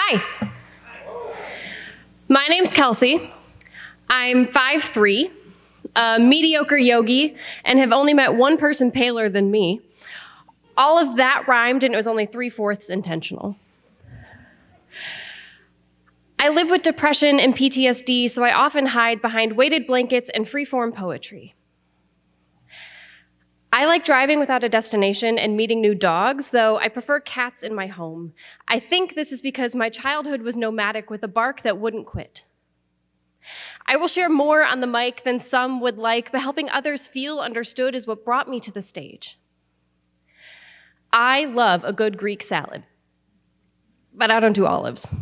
Hi. My name's Kelsey. I'm 5'3", a mediocre yogi, and have only met one person paler than me. All of that rhymed, and it was only 3/4 intentional. I live with depression and PTSD, so I often hide behind weighted blankets and free-form poetry. I like driving without a destination and meeting new dogs, though I prefer cats in my home. I think this is because my childhood was nomadic with a bark that wouldn't quit. I will share more on the mic than some would like, but helping others feel understood is what brought me to the stage. I love a good Greek salad, but I don't do olives.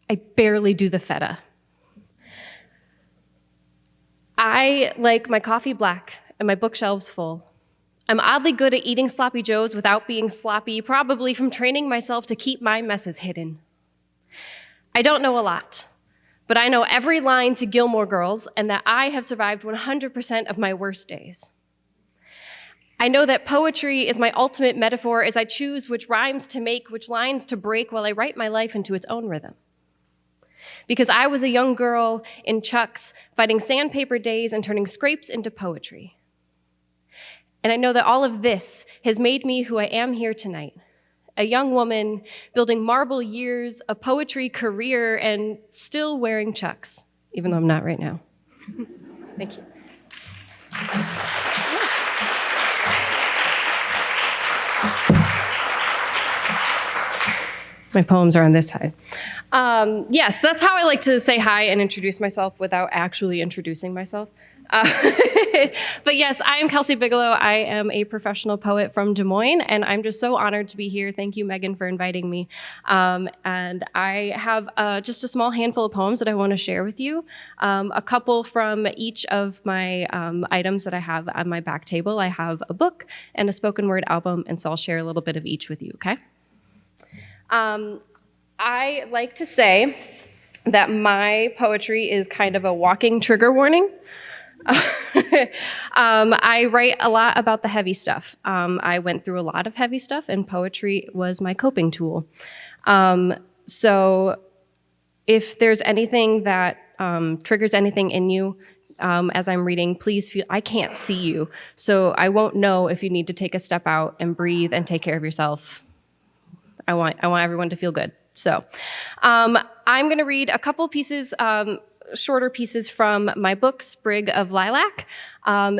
I barely do the feta. I like my coffee black and my bookshelves full. I'm oddly good at eating sloppy joes without being sloppy, probably from training myself to keep my messes hidden. I don't know a lot, but I know every line to Gilmore Girls and that I have survived 100% of my worst days. I know that poetry is my ultimate metaphor as I choose which rhymes to make, which lines to break while I write my life into its own rhythm. Because I was a young girl in Chucks, fighting sandpaper days and turning scrapes into poetry. And I know that all of this has made me who I am here tonight, a young woman building marble years, a poetry career, and still wearing Chucks, even though I'm not right now. Thank you. My poems are on this side. Yes, that's how I like to say hi and introduce myself without actually introducing myself. But yes, I am Kelsey Bigelow. I am a professional poet from Des Moines, and I'm just so honored to be here. Thank you, Megan, for inviting me. And I have just a small handful of poems that I want to share with you. A couple from each of my items that I have on my back table. I have a book and a spoken word album, and so I'll share a little bit of each with you, okay? I like to say that my poetry is kind of a walking trigger warning. I write a lot about the heavy stuff. I went through a lot of heavy stuff, and poetry was my coping tool. So if there's anything that triggers anything in you as I'm reading, please feel, I can't see you, so I won't know if you need to take a step out and breathe and take care of yourself. I want everyone to feel good. So I'm going to read a couple pieces, shorter pieces from my book, Sprig of Lilac.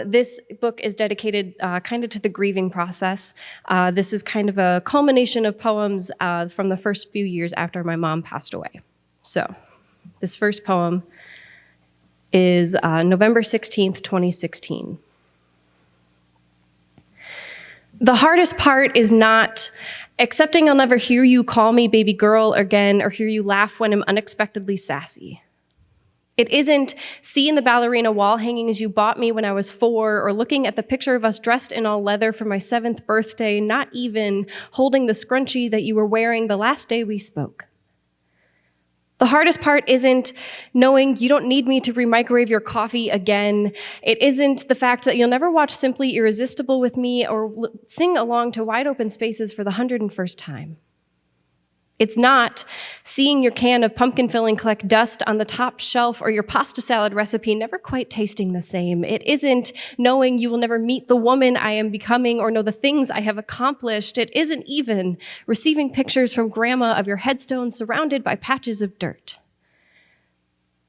This book is dedicated kind of to the grieving process. This is kind of a culmination of poems from the first few years after my mom passed away. So this first poem is November 16th, 2016. The hardest part is not accepting I'll never hear you call me baby girl again or hear you laugh when I'm unexpectedly sassy. It isn't seeing the ballerina wall hangings you bought me when I was 4 or looking at the picture of us dressed in all leather for my 7th birthday, not even holding the scrunchie that you were wearing the last day we spoke. The hardest part isn't knowing you don't need me to remicrowave your coffee again. It isn't the fact that you'll never watch Simply Irresistible with me or sing along to Wide Open Spaces for the 101st time. It's not seeing your can of pumpkin filling collect dust on the top shelf or your pasta salad recipe never quite tasting the same. It isn't knowing you will never meet the woman I am becoming or know the things I have accomplished. It isn't even receiving pictures from grandma of your headstone surrounded by patches of dirt.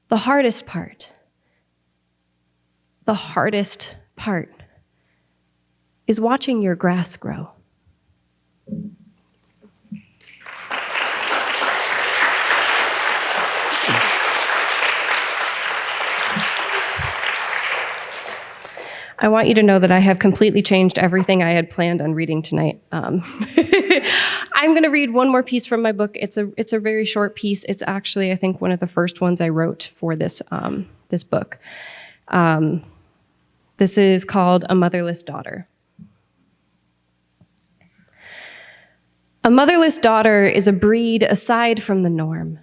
The hardest part is watching your grass grow. I want you to know that I have completely changed everything I had planned on reading tonight. I'm going to read one more piece from my book. It's a very short piece. It's actually, I think, one of the first ones I wrote for this book. This is called A Motherless Daughter. A motherless daughter is a breed aside from the norm.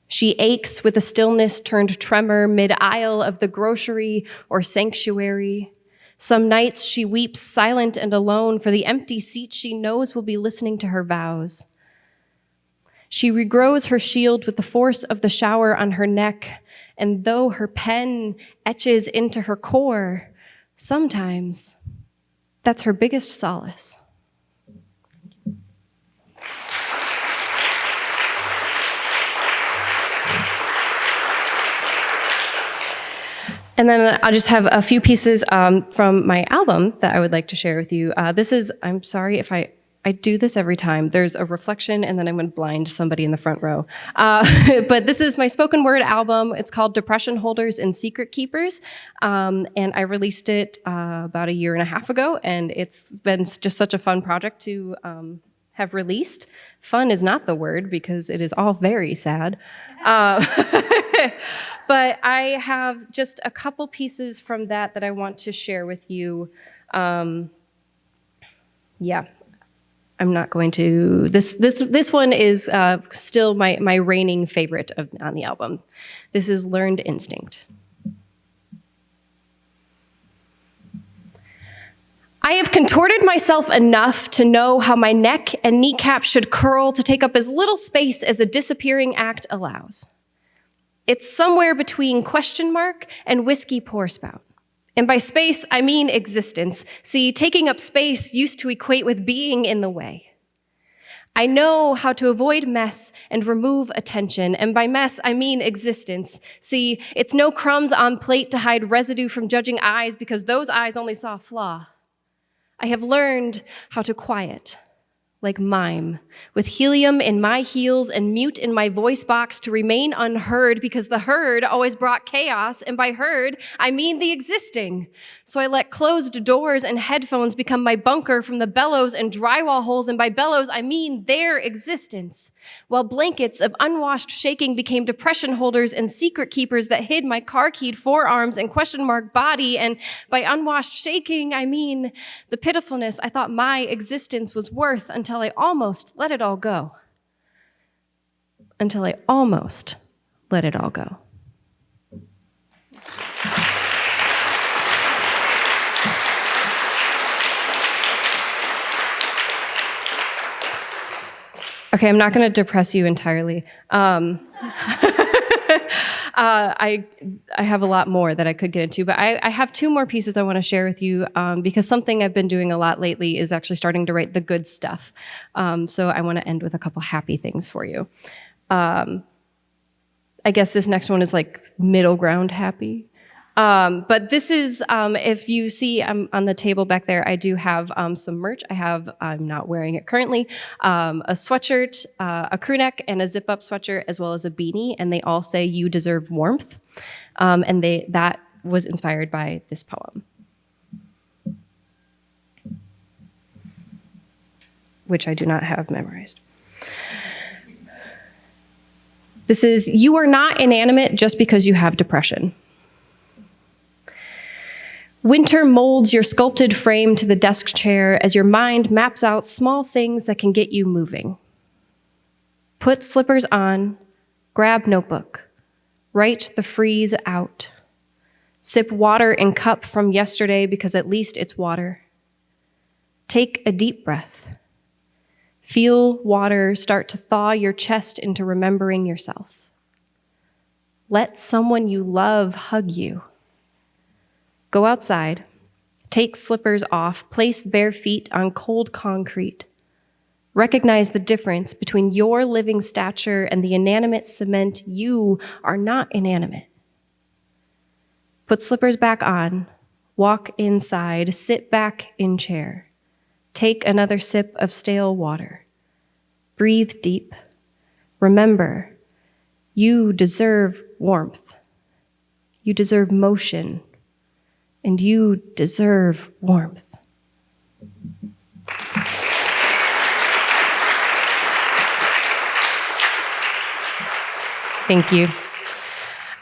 She aches with a stillness turned tremor mid-aisle of the grocery or sanctuary. Some nights she weeps silent and alone for the empty seat she knows will be listening to her vows. She regrows her shield with the force of the shower on her neck, and though her pen etches into her core, sometimes that's her biggest solace. And then I'll just have a few pieces from my album that I would like to share with you. This is, I'm sorry if I do this every time. There's a reflection and then I'm going to blind somebody in the front row. But this is my spoken word album. It's called Depression Holders and Secret Keepers. And I released it about a year and a half ago. And it's been just such a fun project to have released. Fun is not the word because it is all very sad. But I have just a couple pieces from that I want to share with you. I'm not going to. This one is still my reigning favorite on the album. This is Learned Instinct. I have contorted myself enough to know how my neck and kneecap should curl to take up as little space as a disappearing act allows. It's somewhere between question mark and whiskey pour spout. And by space, I mean existence. See, taking up space used to equate with being in the way. I know how to avoid mess and remove attention. And by mess, I mean existence. See, it's no crumbs on plate to hide residue from judging eyes because those eyes only saw a flaw. I have learned how to quiet, like mime, with helium in my heels and mute in my voice box to remain unheard because the herd always brought chaos, and by herd, I mean the existing. So I let closed doors and headphones become my bunker from the bellows and drywall holes, and by bellows, I mean their existence. While blankets of unwashed shaking became depression holders and secret keepers that hid my car-keyed forearms and question mark body, and by unwashed shaking, I mean the pitifulness I thought my existence was worth until I almost let it all go. Until I almost let it all go. Okay, I'm not going to depress you entirely. I have a lot more that I could get into, but I have two more pieces I want to share with you because something I've been doing a lot lately is actually starting to write the good stuff. So I want to end with a couple happy things for you. I guess this next one is like middle ground happy. But this is, if you see on the table back there, I do have some merch. I'm not wearing it currently, a sweatshirt, a crew neck, and a zip-up sweatshirt, as well as a beanie, and they all say, "You deserve warmth." And that was inspired by this poem, which I do not have memorized. This is, "You are not inanimate just because you have depression. Winter molds your sculpted frame to the desk chair as your mind maps out small things that can get you moving. Put slippers on, grab notebook, write the freeze out. Sip water in cup from yesterday because at least it's water. Take a deep breath. Feel water start to thaw your chest into remembering yourself. Let someone you love hug you. Go outside, take slippers off, place bare feet on cold concrete. Recognize the difference between your living stature and the inanimate cement. You are not inanimate. Put slippers back on, walk inside, sit back in chair. Take another sip of stale water. Breathe deep. Remember, you deserve warmth. You deserve motion. And you deserve warmth." Thank you. All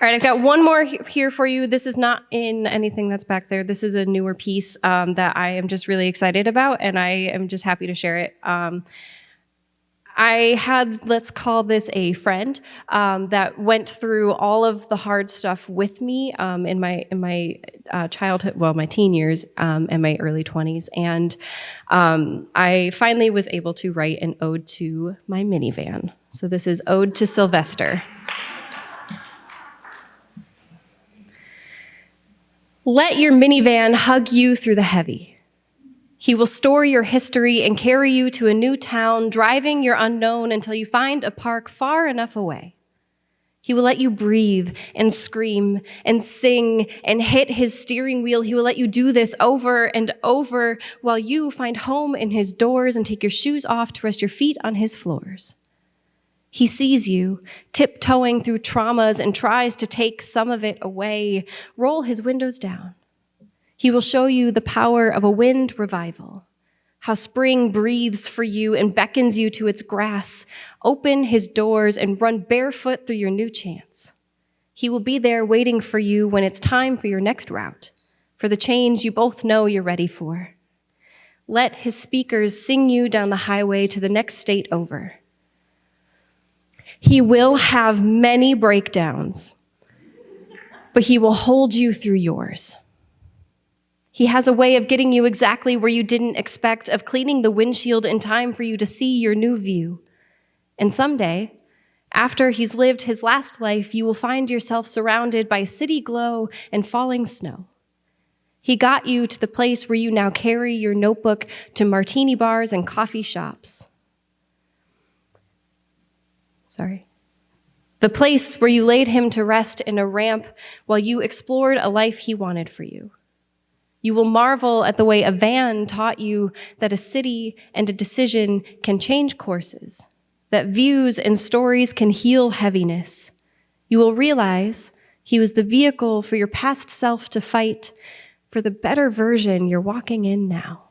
right, I've got one more here for you. This is not in anything that's back there. This is a newer piece that I am just really excited about, and I am just happy to share it. I had, let's call this a friend, that went through all of the hard stuff with me in my childhood, well, my teen years and my early 20s. And I finally was able to write an ode to my minivan. So this is Ode to Sylvester. Let your minivan hug you through the heavy. He will store your history and carry you to a new town, driving your unknown until you find a park far enough away. He will let you breathe and scream and sing and hit his steering wheel. He will let you do this over and over while you find home in his doors and take your shoes off to rest your feet on his floors. He sees you tiptoeing through traumas and tries to take some of it away. Roll his windows down. He will show you the power of a wind revival, how spring breathes for you and beckons you to its grass. Open his doors and run barefoot through your new chance. He will be there waiting for you when it's time for your next route, for the change you both know you're ready for. Let his speakers sing you down the highway to the next state over. He will have many breakdowns, but he will hold you through yours. He has a way of getting you exactly where you didn't expect, of cleaning the windshield in time for you to see your new view. And someday, after he's lived his last life, you will find yourself surrounded by city glow and falling snow. He got you to the place where you now carry your notebook to martini bars and coffee shops. The place where you laid him to rest in a ramp while you explored a life he wanted for you. You will marvel at the way a van taught you that a city and a decision can change courses, that views and stories can heal heaviness. You will realize he was the vehicle for your past self to fight for the better version you're walking in now.